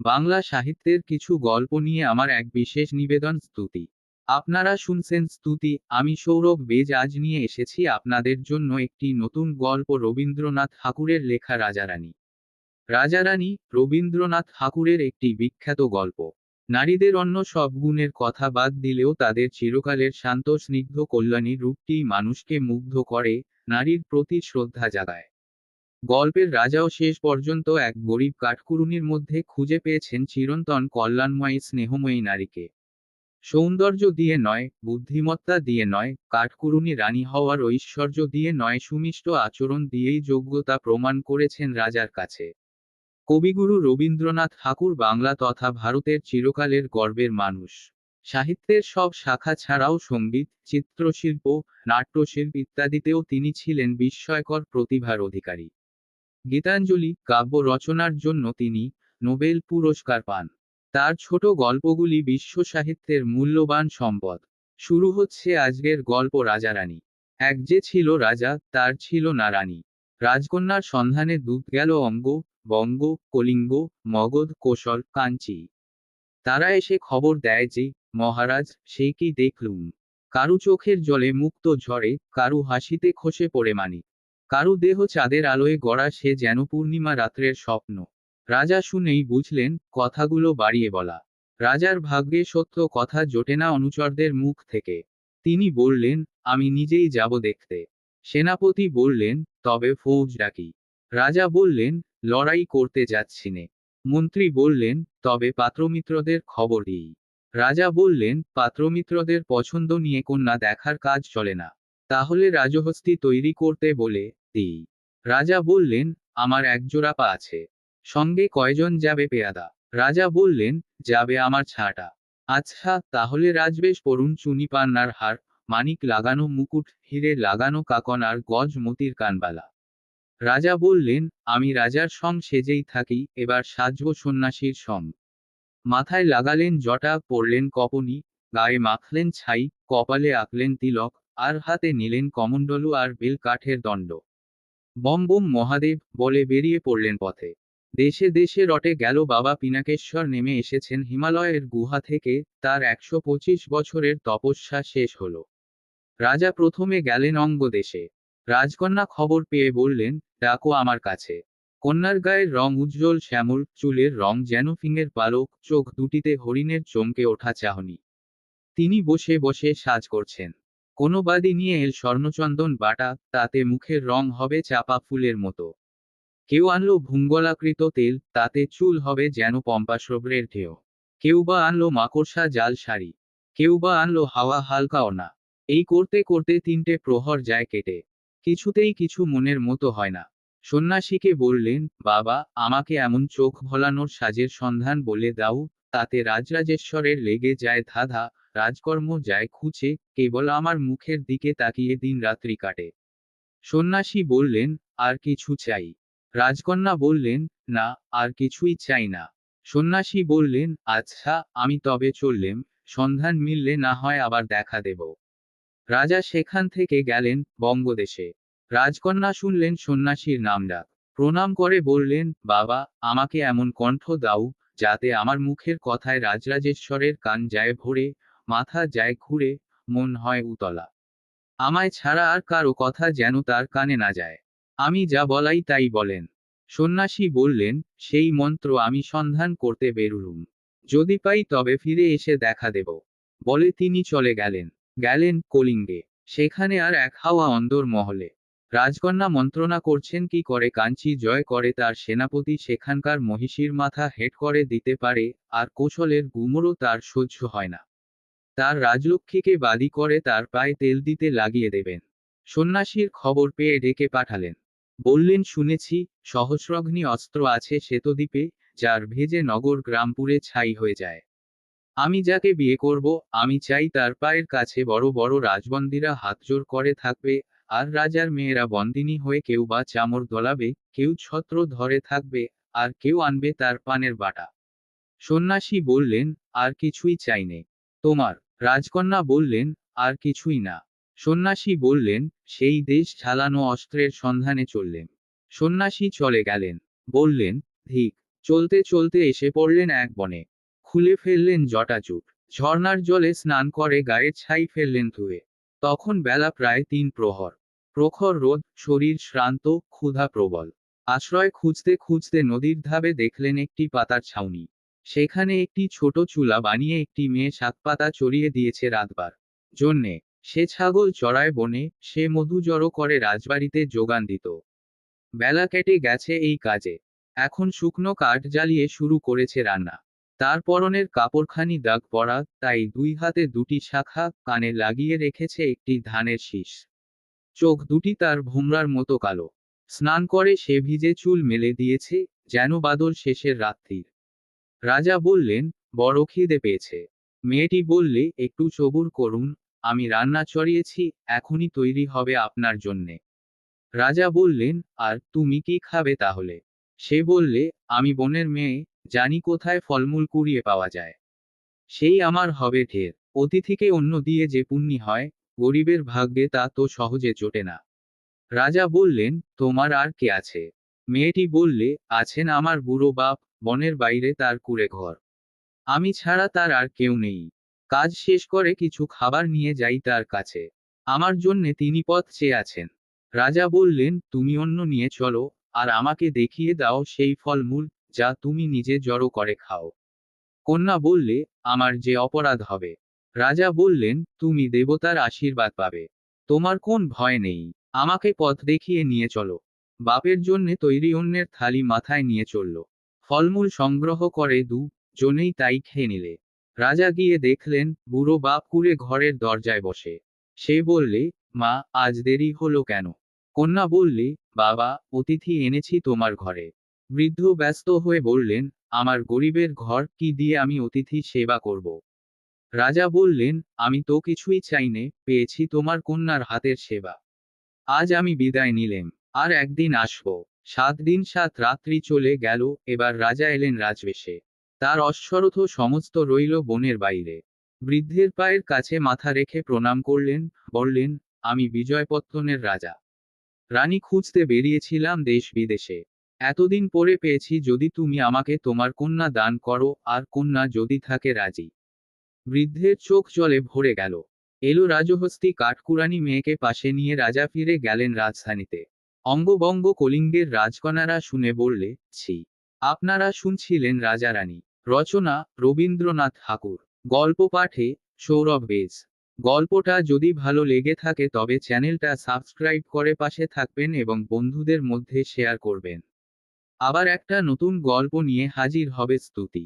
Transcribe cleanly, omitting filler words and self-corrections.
বাংলা সাহিত্যের কিছু গল্প নিয়ে আমার এক বিশেষ নিবেদন স্তুতি। আপনারা শুনছেন স্তুতি, আমি সৌরভ বেজ আজ নিয়ে এসেছি আপনাদের জন্য একটি নতুন গল্প রবীন্দ্রনাথ ঠাকুরের লেখা রাজারানী। রাজারানী রবীন্দ্রনাথ ঠাকুরের একটি বিখ্যাত গল্প। নারীদের অন্য সব গুণের কথা বাদ দিলেও তাদের চিরকালের শান্ত স্নিগ্ধ কল্যাণী রূপটিই মানুষকে মুগ্ধ করে, নারীর প্রতি শ্রদ্ধা জাগায়। গল্পের রাজাও শেষ পর্যন্ত এক গরিব কাঠকুড়ুনির মধ্যে খুঁজে পেয়েছেন চিরন্তন কল্যাণময়ী স্নেহময়ী নারীকে। সৌন্দর্য দিয়ে নয়, বুদ্ধিমত্তা দিয়ে নয়, কাঠকুড়ুনি রানী হওয়ার ঐশ্বর্য দিয়ে নয়, সুমিষ্ট আচরণ দিয়েই যোগ্যতা প্রমাণ করেছেন রাজার কাছে। কবিগুরু রবীন্দ্রনাথ ঠাকুর বাংলা তথা ভারতের চিরকালের গর্বের মানুষ। সাহিত্যের সব শাখা ছাড়াও সঙ্গীত, চিত্রশিল্প, নাট্যশিল্প ইত্যাদিতেও তিনি ছিলেন বিস্ময়কর প্রতিভার অধিকারী। গীতাঞ্জলি কাব্য রচনার জন্য তিনি নোবেল পুরস্কার পান। তার ছোট গল্পগুলি বিশ্ব সাহিত্যের মূল্যবান সম্পদ। শুরু হচ্ছে আজকের গল্প রাজারানী। এক যে ছিল রাজা, তার ছিল না রানী। রাজকন্যার সন্ধানে দূত গেল অঙ্গ, বঙ্গ, কলিঙ্গ, মগধ, কোশল, কাঞ্চি। তারা এসে খবর দেয় যে, মহারাজ, সে কি দেখলুম। কারু চোখের জলে মুক্ত ঝরে, কারু হাসিতে খসে পড়ে মানিক। কারু দেহ চাঁদের আলোয় গড়া, সে যেন পূর্ণিমা রাত্রের স্বপ্ন। রাজা শুনেই বুঝলেন, কথাগুলো বাড়িয়ে বলা। রাজার ভাগ্যে সত্য কথা জোটে না অনুচরদের মুখ থেকে। তিনি বললেন, আমি নিজেই যাব দেখতে। সেনাপতি বললেন, তবে ফৌজ ডাকি। রাজা বললেন, লড়াই করতে যাচ্ছিনে। মন্ত্রী বললেন, তবে পাত্রমিত্রদের খবর দিই। রাজা বললেন, পাত্রমিত্রদের পছন্দ নিয়ে কন্যা দেখার কাজ চলে না। তাহলে রাজহস্তি তৈরি করতে বলে দিই। রাজা বললেন, আমার একজোড়া পা আছে। সঙ্গে কয়জন যাবে পেয়াদা? রাজা বললেন, যাবে আমার ছাটা। আচ্ছা, তাহলে রাজবেশ পরুন, চুনি পান্নার হার, মানিক লাগানো মুকুট, হিরে লাগানো কাকন আর গজ মতির কানবালা। রাজা বললেন, আমি রাজার সং সেজেই থাকি, এবার সাজব সন্ন্যাসীর সং। মাথায় লাগালেন জটা, পরলেন কপনি, গায়ে মাখলেন ছাই, কপালে আঁকলেন তিলক, আর হাতে নিলেন কমণ্ডলু আর বেল কাঠের দণ্ড। বম বম মহাদেব বলে বেরিয়ে পড়লেন পথে। দেশে দেশে রটে গেল বাবা পিনাকেশ্বর নেমে এসেছেন হিমালয়ের গুহা থেকে, তার 125 বছরের তপস্যা শেষ হল। রাজা প্রথমে গেলেন অঙ্গদেশে। রাজকন্যা খবর পেয়ে বললেন, ডাকো আমার কাছে। কন্যার গায়ের রং উজ্জ্বল শ্যামল, চুলের রং যেন ফিঙের পালক, চোখ দুটিতে হরিণের চমকে ওঠা চাহনি। তিনি বসে বসে সাজ করছেন। কোনো বাদি নিয়ে এল স্বর্ণচন্দন বাটা, তাতে মুখের রং হবে চাপা ফুলের মতো। কেউ আনলো ভুঙ্গলাকৃত তেল, তাতে চুল হবে যেন পম্পাশ্রবরের ঢেউ। কেউ বা আনলো মাকড়সা জাল শাড়ি। কেউ বা আনলো হাওয়া হালকা ওনা। এই করতে করতে 3টে প্রহর যায় কেটে। কিছুতেই কিছু মনের মতো হয় না। সন্ন্যাসীকে বললেন, বাবা, আমাকে এমন চোখ ভোলানোর সাজের সন্ধান বলে দাও, তাতে রাজরাজেশ্বরের লেগে যায় ধাঁধা, রাজকর্ম যায় খুঁচে, কেবল আমার মুখের দিকে তাকিয়ে দিন রাত্রি কাটে। সন্ন্যাসী বললেন, আর কিছু চাই? রাজকন্যা বললেন, না, আর কিছুই চাই না। সন্ন্যাসী বললেন, আচ্ছা, আমি তবে চললেম, সন্ধান মিললে না হয় আবার দেখা দেব। রাজা সেখান থেকে গেলেন বঙ্গদেশে। রাজকন্যা শুনলেন সন্ন্যাসীর নামডাক। প্রণাম করে বললেন, বাবা, আমাকে এমন কণ্ঠ দাও, যাতে আমার মুখের কথায় রাজরাজেশ্বরের কান যায় ভরে, মাথা যায় ঘুরে, মন হয় উতলা। আমায় ছাড়া আর কারো কথা যেন তার কানে না যায়। আমি যা বলাই তাই বলেন। সন্ন্যাসী বললেন, সেই মন্ত্র আমি সন্ধান করতে বেরুলুম। যদি পাই তবে ফিরে এসে দেখা দেব। বলে তিনি চলে গেলেন। গেলেন কলিঙ্গে। সেখানে আর এক হাওয়া অন্দর মহলে। রাজকন্যা মন্ত্রণা করছেন কি করে কাঞ্চি জয় করে তার সেনাপতি সেখানকার মহিষীর মাথা হেট করে দিতে পারে, আর কোশলের গুমরও তার সহ্য হয় না। তার রাজলক্ষ্মীকে বাদী করে তার পায়ে তেল দিতে লাগিয়ে দেবেন। সন্ন্যাসীর খবর পেয়ে ডেকে পাঠালেন। বললেন, শুনেছি সহস্রগ্নি অস্ত্র আছে শ্বেতদ্বীপে, যার ভেজে নগর গ্রাম পুড়ে ছাই হয়ে যায়। আমি যাকে বিয়ে করব, আমি চাই তার পায়ের কাছে বড় বড় রাজবন্দীরা হাতজোড় করে থাকবে, আর রাজার মেয়েরা বন্দিনী হয়ে কেউ বা চামর দোলাবে, কেউ ছত্র ধরে থাকবে, আর কেউ আনবে তার পানের বাটা। সন্ন্যাসী বললেন, আর কিছুই চাই নে। তোমার? রাজকন্যা বললেন, আর কিছুই না। সন্ন্যাসী বললেন, সেই দেশ ঝালানো অস্ত্রের সন্ধানে চললেন। সন্ন্যাসী চলে গেলেন। বললেন, ধিক! চলতে চলতে এসে পড়লেন এক বনে। খুলে ফেললেন জটাজুট। ঝর্ণার জলে স্নান করে গায়ের ছাই ফেললেন ধুয়ে। তখন বেলা প্রায় 3 প্রহর। প্রখর রোদ, শরীর শ্রান্ত, ক্ষুধা প্রবল। আশ্রয় খুঁজতে খুঁজতে নদীর ধাবে দেখলেন একটি পাতার ছাউনি। সেখানে একটি ছোট চুলা বানিয়ে একটি মেয়ে শাকপাতা চড়িয়ে দিয়েছে রাতবার জন্যে। সে ছাগল চড়ায় বনে, সে মধু জড়ো করে রাজবাড়িতে যোগান দিত। বেলা কেটে গেছে এই কাজে। এখন শুকনো কাঠ জ্বালিয়ে শুরু করেছে রান্না। তার পরনের কাপড়খানি দাগ পড়া, তাই 2 হাতে 2টি শাখা, কানে লাগিয়ে রেখেছে একটি ধানের শীষ। চোখ দুটি তার ভোমরার মতো কালো। স্নান করে সে ভিজে চুল মেলে দিয়েছে, যেন বাদল শেষের রাত্রির। রাজা বললেন, বড় খিদে পেয়েছে। মেয়েটি বললে, একটু সবুর করুন, আমি রান্না চড়িয়েছি, এখনই তৈরি হবে আপনার জন্যে। রাজা বললেন, আর তুমি কি খাবে তাহলে? সে বললে, আমি বনের মেয়ে, জানি কোথায় ফলমূল কুড়িয়ে পাওয়া যায়। সেই আমার হবে ঢের। অতিথিকে অন্ন দিয়ে যে পুণ্যি হয়, গরিবের ভাগ্যে তা তো সহজে জোটে না। রাজা বললেন, তোমার আর কে আছে? মেয়েটি বললে, আছেন আমার বুড়ো বাপ, বনের বাইরে তার কুঁড়ে ঘর। আমি ছাড়া তার আর কেউ নেই। কাজ শেষ করে কিছু খাবার নিয়ে যাই তার কাছে। আমার জন্যে তিনি পথ চেয়ে আছেন। রাজা বললেন, তুমি অন্য নিয়ে চলো, আর আমাকে দেখিয়ে দাও সেই ফলমূল, যা তুমি নিজে জড়ো করে খাও। কন্যা বললে, আমার যে অপরাধ হবে। রাজা বললেন, তুমি দেবতার আশীর্বাদ পাবে। তোমার কোন ভয় নেই। আমাকে পথ দেখিয়ে নিয়ে চলো। বাপের জন্যে তৈরি অন্যের থালি মাথায় নিয়ে চলল। ফলমূল সংগ্রহ করে জনেই তাই খেয়ে নিলে। রাজা গিয়ে দেখলেন, বুড়ো বাপ কুড়ে ঘরের দরজায় বসে। সে বললে, মা, আজ দেরি হলো কেন? কন্যা বললে, বাবা, অতিথি এনেছি তোমার ঘরে। বৃদ্ধ ব্যস্ত হয়ে বললেন, আমার গরিবের ঘর, কি দিয়ে আমি অতিথি সেবা করব? রাজা বললেন, আমি তো কিছুই চাইনে, পেয়েছি তোমার কন্যার হাতের সেবা। আজ আমি বিদায় নিলেম। আর একদিন আসব। 7 দিন 7 রাত্রি চলে গেল। এবার রাজা এলেন রাজবেশে। তার অশ্বরথ সমস্ত রইল বনের বাইরে। বৃদ্ধের পায়ের কাছে মাথা রেখে প্রণাম করলেন, বললেন, আমি বিজয়পত্তনের রাজা। রানী খুঁজতে বেরিয়েছিলাম দেশ বিদেশে। এতদিন পরে পেয়েছি, যদি তুমি আমাকে তোমার কন্যা দান করো, আর কন্যা যদি থাকে রাজি। বৃদ্ধের চোখ জলে ভরে গেল। এলো রাজহস্তি কাঠকুরানি মেয়েকে পাশে নিয়ে রাজা ফিরে গেলেন রাজধানীতে। অঙ্গবঙ্গ কলিঙ্গের রাজকন্যারা শুনে বললে, ছি! আপনারা শুনছিলেন রাজা রানী। রচনা, রবীন্দ্রনাথ ঠাকুর। গল্প পাঠে, সৌরভ বেজ। গল্পটা যদি ভালো লেগে থাকে তবে চ্যানেলটা সাবস্ক্রাইব করে পাশে থাকবেন এবং বন্ধুদের মধ্যে শেয়ার করবেন। আবার একটা নতুন গল্প নিয়ে হাজির হবে স্তুতি।